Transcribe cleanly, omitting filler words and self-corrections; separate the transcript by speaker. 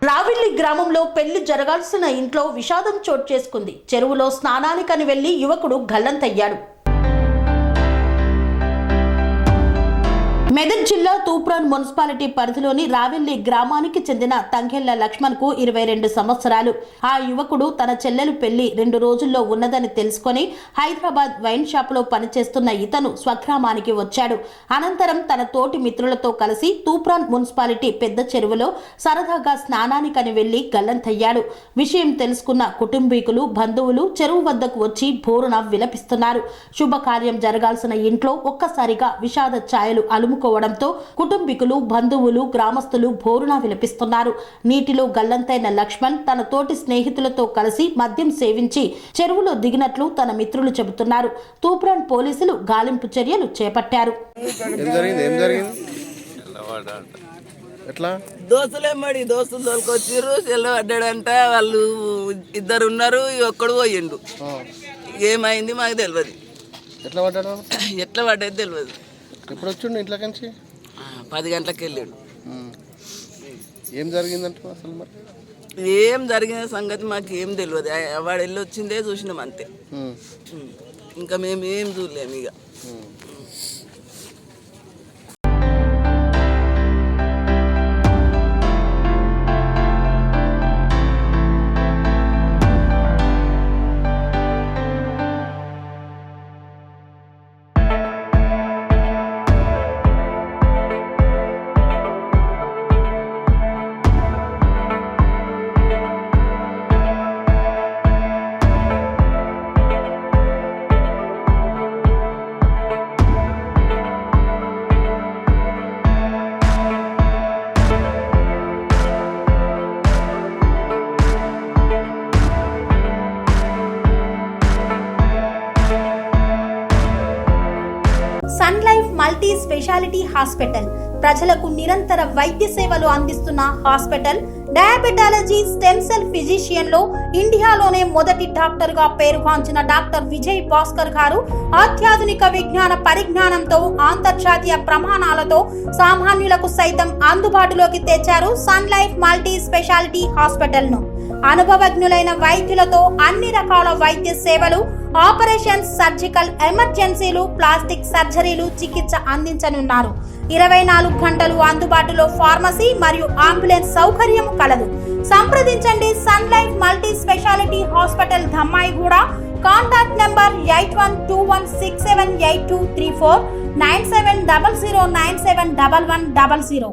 Speaker 1: రావిల్లి గ్రామంలో పెళ్లి జరగాల్సిన ఇంట్లో విషాదం చోటు చేసుకుంది. చెరువులో స్నానానికని వెళ్లి యువకుడు గల్లంతయ్యాడు. మెదక్ జిల్లా తూప్రాన్ మున్సిపాలిటీ పరిధిలోని రావిల్లి గ్రామానికి చెందిన తంగెళ్ల లక్ష్మణ్ కు 22 సంవత్సరాలు. ఆ యువకుడు తన చెల్లెలు పెళ్లి 2 రోజుల్లో ఉన్నదని తెలుసుకొని హైదరాబాద్ వైన్ షాప్ లో పనిచేస్తున్న ఇతను స్వగ్రామానికి వచ్చాడు. అనంతరం తన తోటి మిత్రులతో కలిసి తూప్రాన్ మున్సిపాలిటీ పెద్ద చెరువులో సరదాగా స్నానానికని వెళ్లి గల్లంతయ్యాడు. విషయం తెలుసుకున్న కుటుంబీకులు, బంధువులు చెరువు వద్దకు వచ్చి బోరున విలపిస్తున్నారు. శుభకార్యం జరగాల్సిన ఇంట్లో ఒక్కసారిగా విషాద ఛాయలు అలుముకోవడంతో కుటుంబీకులు, బంధువులు, గ్రామస్తులు బోరున విలపిస్తున్నారు. నీటిలో గల్లంతైన లక్ష్మణ్ తన తోటి స్నేహితులతో కలిసి మద్యం సేవించి చెరువులో దిగినట్లు తన మిత్రులు చెబుతున్నారు. తూప్రాన్ పోలీసులు గాలింపు చర్యలు చేపట్టారు.
Speaker 2: దోస్తులు తోలుకొచ్చిర్రు, చెల్ల పడ్డాడంట. వాళ్ళు 2 ఉన్నారు, ఒక్కడు పోయిండు. ఏమైంది మాకు తెలియదు. ఎట్లా పడ్డది తెలియదు.
Speaker 3: ఎప్పుడు వచ్చిండు ఇంట్లో నుంచి?
Speaker 2: 10 గంటలకు వెళ్ళాడు.
Speaker 3: ఏం జరిగిందంట అసలు? మరి
Speaker 2: ఏం జరిగిన సంగతి మాకు ఏం తెలియదు. వాడు వెళ్ళి వచ్చిందే చూసినాం అంతే. ఇంకా మేము ఏం చూడలేము. ఇక
Speaker 4: Sun Life multi speciality hospital ప్రజలకు నిరంతర వైద్య సేవలు అందిస్తున్న hospital. Diabetology, stem cell physician లో ఇండియాలోనే మొదటి డాక్టర్ గా పేరుగాంచిన డాక్టర్ విజయ్ భాస్కర్ గారు అత్యాధునిక విజ్ఞాన పరిజ్ఞానంతో అంతర్జాతీయ ప్రమాణాలతో సామాన్యులకు సైతం అందుబాటులోకి తెచ్చారు Sun Life multi speciality hospital ను. అనుభవజ్ఞులైన వైద్యులతో అన్ని రకాల వైద్య సేవలు, ఆపరేషన్స్, సర్జికల్ ఎమర్జెన్సీలు, ప్లాస్టిక్ సర్జరీలు, చికిత్స అందించనున్నారు. 24 గంటలు అందుబాటులో ఫార్మసీ మరియు అంబులెన్స్ సౌకర్యం కలదు. సంప్రదించండి Sun Life multi speciality hospital, Dammaiguda. Contact number 8121678234, 9700971100.